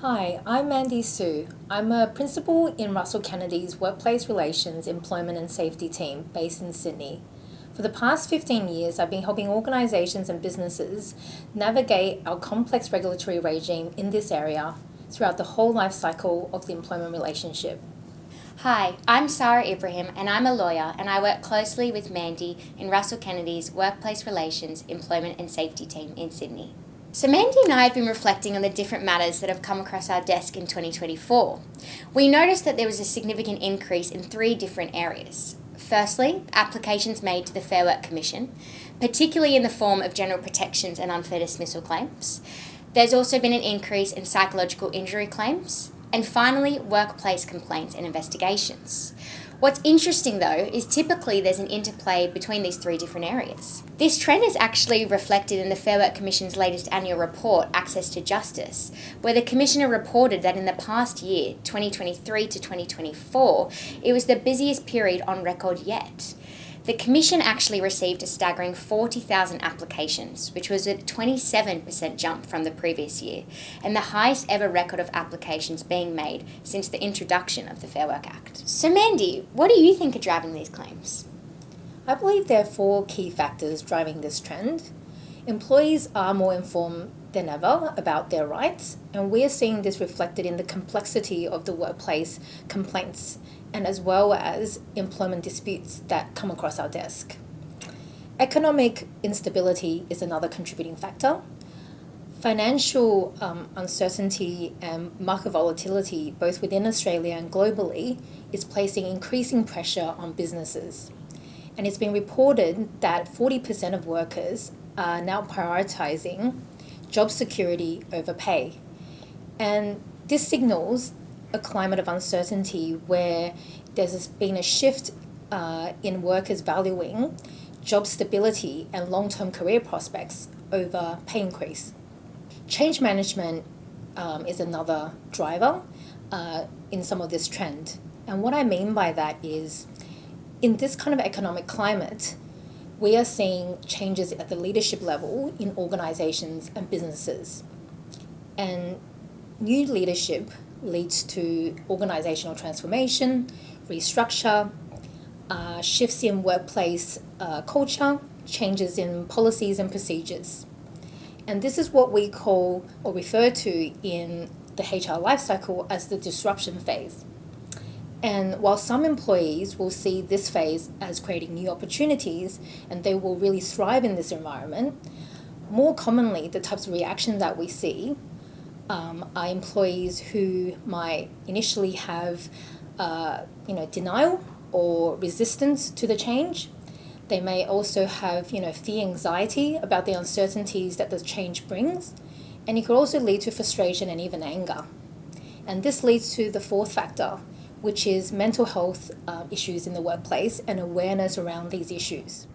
Hi, I'm Mandi Xu. I'm a principal in Russell Kennedy's Workplace Relations, Employment and Safety team based in Sydney. For the past 15 years, I've been helping organisations and businesses navigate our complex regulatory regime in this area throughout the whole life cycle of the employment relationship. Hi, I'm Sara Ibrahim and I'm a lawyer and I work closely with Mandi in Russell Kennedy's Workplace Relations, Employment and Safety team in Sydney. So Mandi and I have been reflecting on the different matters that have come across our desk in 2024. We noticed that there was a significant increase in three different areas. Firstly, applications made to the Fair Work Commission, particularly in the form of general protections and unfair dismissal claims. There's also been an increase in psychological injury claims. And finally, workplace complaints and investigations. What's interesting though is typically there's an interplay between these three different areas. This trend is actually reflected in the Fair Work Commission's latest annual report, Access to Justice, where the Commissioner reported that in the past year, 2023 to 2024, it was the busiest period on record yet. The Commission actually received a staggering 40,000 applications, which was a 27% jump from the previous year, and the highest ever record of applications being made since the introduction of the Fair Work Act. So Mandi, what do you think are driving these claims? I believe there are four key factors driving this trend. Employees are more informed than ever about their rights, and we're seeing this reflected in the complexity of the workplace complaints and as well as employment disputes that come across our desk. Economic instability is another contributing factor. Financial uncertainty and market volatility, both within Australia and globally, is placing increasing pressure on businesses. And it's been reported that 40% of workers are now prioritising job security over pay. And this signals a climate of uncertainty where there's been a shift in workers valuing job stability and long-term career prospects over pay increase. Change management is another driver in some of this trend. And what I mean by that is, in this kind of economic climate, we are seeing changes at the leadership level in organizations and businesses. And new leadership leads to organizational transformation, restructure, shifts in workplace culture, changes in policies and procedures. And this is what we call or refer to in the HR lifecycle as the disruption phase. And while some employees will see this phase as creating new opportunities and they will really thrive in this environment, more commonly the types of reaction that we see are employees who might initially have denial or resistance to the change. They may also have fear, anxiety about the uncertainties that the change brings, and it could also lead to frustration and even anger. And this leads to the fourth factor, which is mental health issues in the workplace and awareness around these issues.